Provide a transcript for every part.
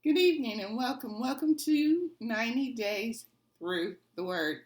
Good evening and welcome. Welcome to 90 Days Through the Word.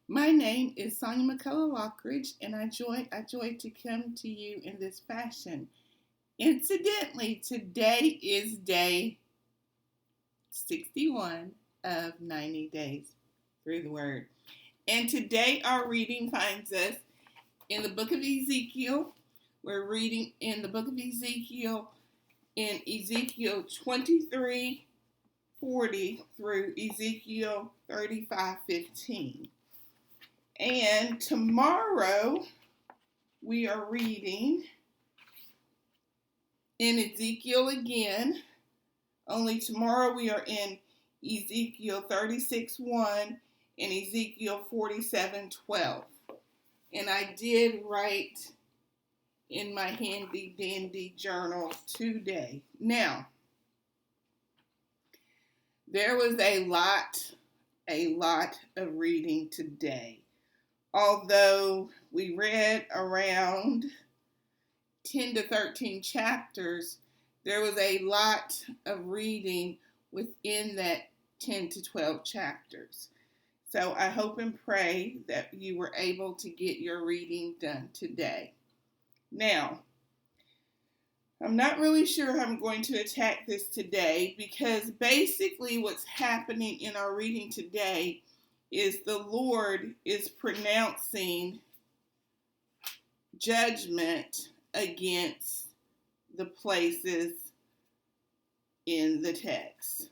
My name is Sonia McCullough Lockridge, and I joy to come to you in this fashion. Incidentally, today is day 61 of 90 Days Through the Word. And today our reading finds us in the book of Ezekiel. We're reading in the book of Ezekiel in Ezekiel 23:40 through Ezekiel 35:15. And tomorrow we are reading in Ezekiel again. Only tomorrow we are in Ezekiel 36:1 and Ezekiel 47:12. And I did write in my handy dandy journal today. Now, there was a lot of reading today. Although we read around 10 to 13 chapters, there was a lot of reading within that 10 to 12 chapters. So I hope and pray that you were able to get your reading done today. Now, I'm not really sure how I'm going to attack this today because basically what's happening in our reading today is the Lord is pronouncing judgment against the places in the text.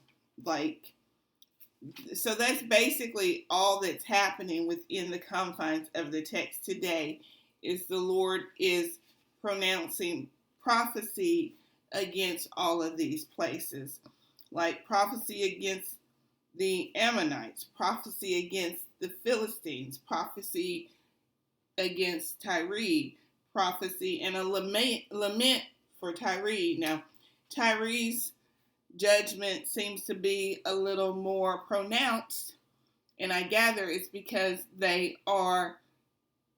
So that's basically all that's happening within the confines of the text today is the Lord is pronouncing prophecy against all of these places, like prophecy against the Ammonites, prophecy against the Philistines, prophecy against Tyre, prophecy and a lament for Tyre. Now, Tyre's judgment seems to be a little more pronounced, and I gather it's because they are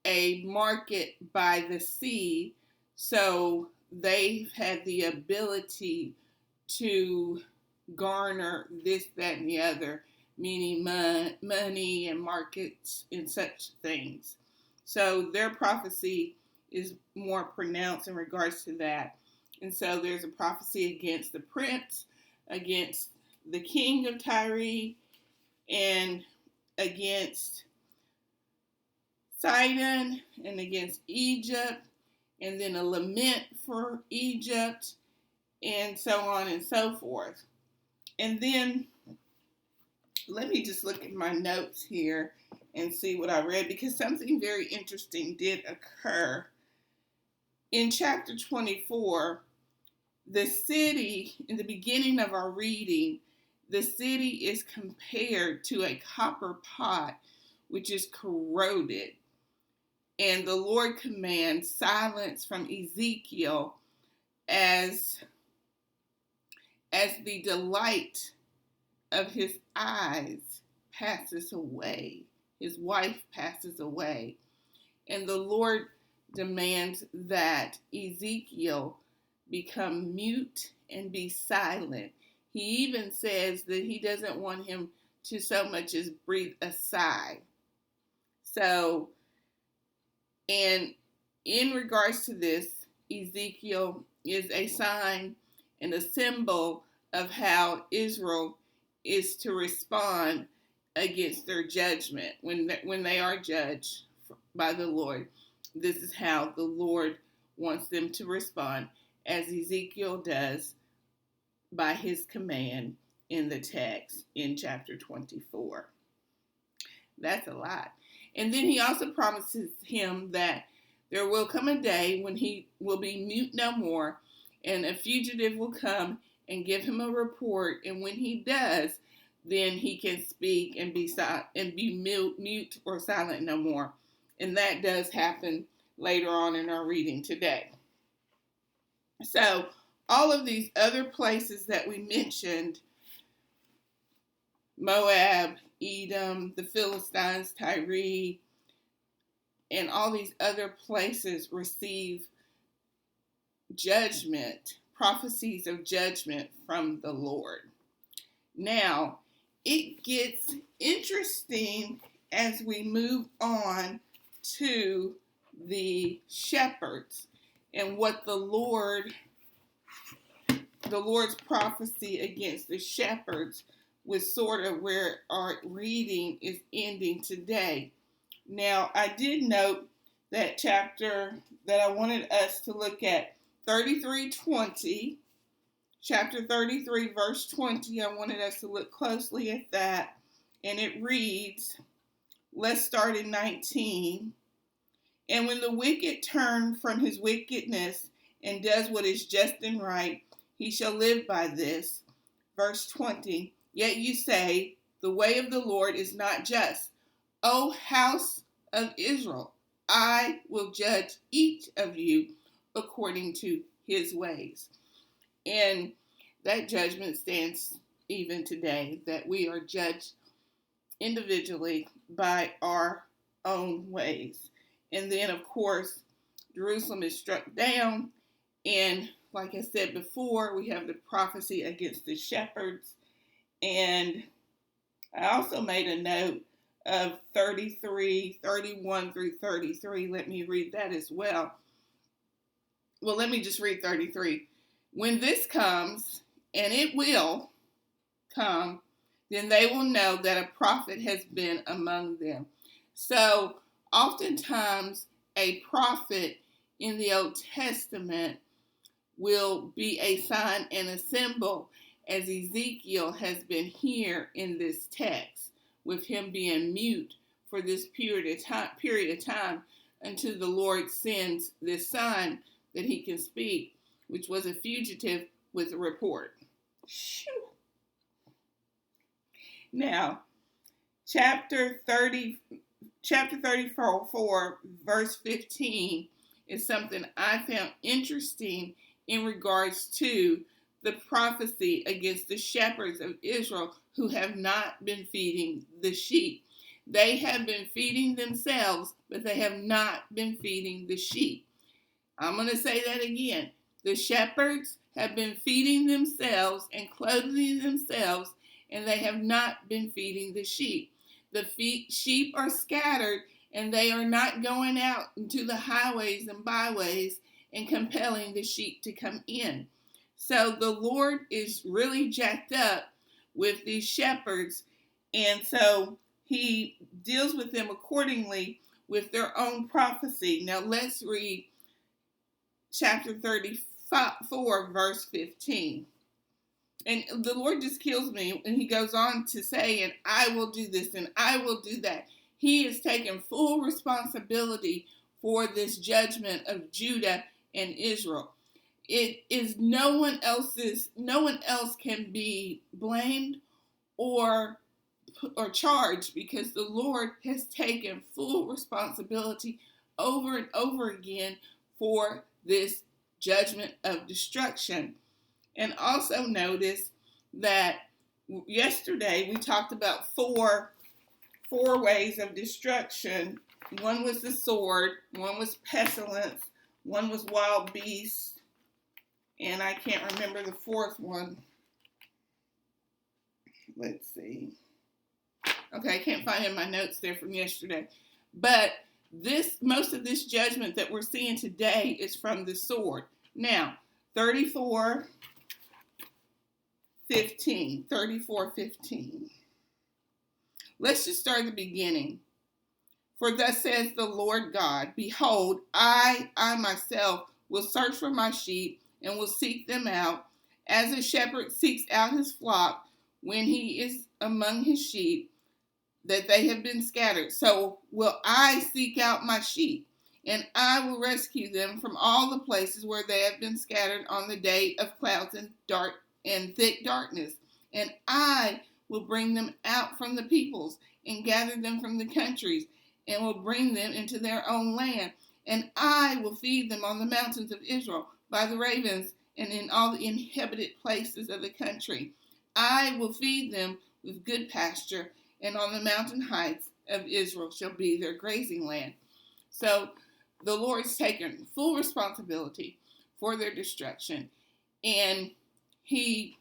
a market by the sea, so they've had the ability to garner this, that, and the other, meaning money and markets and such things. So their prophecy is more pronounced in regards to that. And so there's a prophecy against the prince, against the king of Tyre, and against Sidon, and against Egypt, and then a lament for Egypt, and so on and so forth. And then let me just look at my notes here and see what I read, because something very interesting did occur. In chapter 24, the city, in the beginning of our reading, the city is compared to a copper pot which is corroded. And the Lord commands silence from Ezekiel as the delight of his eyes passes away. His wife passes away. And the Lord demands that Ezekiel become mute and be silent. He even says that he doesn't want him to so much as breathe a sigh. So, and in regards to this, Ezekiel is a sign and a symbol of how Israel is to respond against their judgment when they are judged by the Lord. This is how the Lord wants them to respond, as Ezekiel does by his command in the text in chapter 24. That's a lot. And then he also promises him that there will come a day when he will be mute no more, and a fugitive will come and give him a report. And when he does, then he can speak and be mute or silent no more. And that does happen later on in our reading today. So all of these other places that we mentioned, Moab, Edom, the Philistines, Tyre, and all these other places receive judgment, prophecies of judgment from the Lord. Now, it gets interesting as we move on to the shepherds and what the Lord's prophecy against the shepherds was sort of where our reading is ending today. Now, I did note that chapter that I wanted us to look at, 33:20, chapter 33, verse 20. I wanted us to look closely at that. And it reads, let's start in 19. And when the wicked turn from his wickedness and does what is just and right, he shall live by this. Verse 20, yet you say, the way of the Lord is not just. O house of Israel, I will judge each of you according to his ways. And that judgment stands even today, that we are judged individually by our own ways. And then, of course, Jerusalem is struck down. And like I said before, we have the prophecy against the shepherds. And I also made a note of 33, 31 through 33. Let me read that as well. Well, let me just read 33. When this comes, and it will come, then they will know that a prophet has been among them. So, oftentimes, a prophet in the Old Testament will be a sign and a symbol, as Ezekiel has been here in this text, with him being mute for this period of time until the Lord sends this sign that he can speak, which was a fugitive with a report. Now, chapter 34, verse 15 is something I found interesting in regards to the prophecy against the shepherds of Israel who have not been feeding the sheep. They have been feeding themselves, but they have not been feeding the sheep. I'm going to say that again. The shepherds have been feeding themselves and clothing themselves, and they have not been feeding the sheep. The sheep are scattered, and they are not going out into the highways and byways and compelling the sheep to come in. So the Lord is really jacked up with these shepherds, and so he deals with them accordingly with their own prophecy. Now let's read chapter 34, verse 15. And the Lord just kills me, and he goes on to say, and I will do this, and I will do that. He is taking full responsibility for this judgment of Judah and Israel. It is no one else can be blamed or charged, because the Lord has taken full responsibility over and over again for this judgment of destruction. And also notice that yesterday we talked about four ways of destruction. One was the sword, one was pestilence, one was wild beasts, and I can't remember the fourth one. Let's see. Okay, I can't find it in my notes there from yesterday. But most of this judgment that we're seeing today is from the sword. Now, 34:15. Let's just start at the beginning. For thus says the Lord God, behold, I myself will search for my sheep and will seek them out, as a shepherd seeks out his flock when he is among his sheep, that they have been scattered. So will I seek out my sheep, and I will rescue them from all the places where they have been scattered on the day of clouds and thick darkness. And I will bring them out from the peoples and gather them from the countries, and will bring them into their own land. And I will feed them on the mountains of Israel by the ravens and in all the inhabited places of the country. I will feed them with good pasture, and on the mountain heights of Israel shall be their grazing land. So the Lord's taken full responsibility for their destruction, and he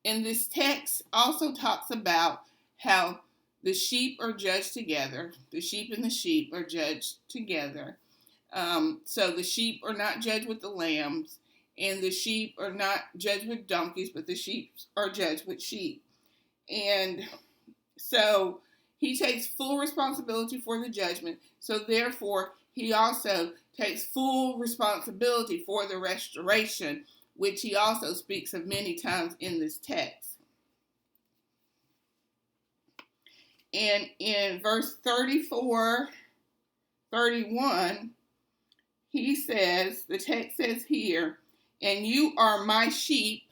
And this text also talks about how the sheep are judged together. The sheep and the sheep are judged together. So the sheep are not judged with the lambs, and the sheep are not judged with donkeys, but the sheep are judged with sheep. And so he takes full responsibility for the judgment. So therefore, he also takes full responsibility for the restoration, which he also speaks of many times in this text. And in verse 34, 31, he says, the text says here, and you are my sheep,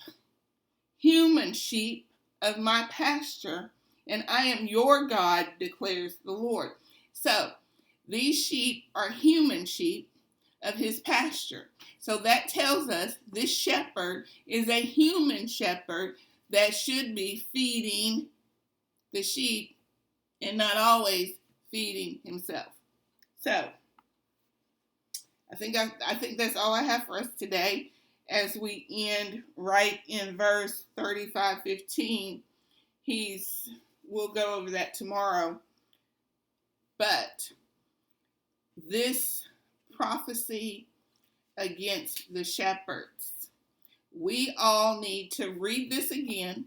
human sheep of my pasture, and I am your God, declares the Lord. So these sheep are human sheep of his pasture. So that tells us this shepherd is a human shepherd that should be feeding the sheep and not always feeding himself. So I think that's all I have for us today as we end right in verse 35:15. We'll go over that tomorrow. But this prophecy against the shepherds, we all need to read this again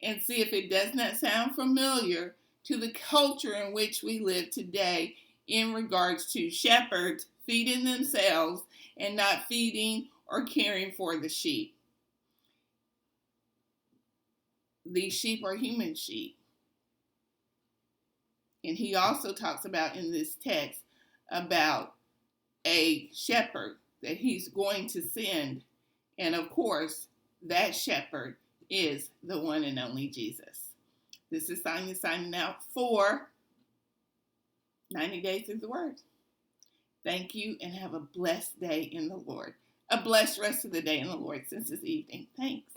and see if it does not sound familiar to the culture in which we live today in regards to shepherds feeding themselves and not feeding or caring for the sheep. These sheep are human sheep. And he also talks about in this text about a shepherd that he's going to send. And of course, that shepherd is the one and only Jesus. This is Sonia signing out for 90 Days Through the Word. Thank you and have a blessed day in the Lord. A blessed rest of the day in the Lord since this evening. Thanks.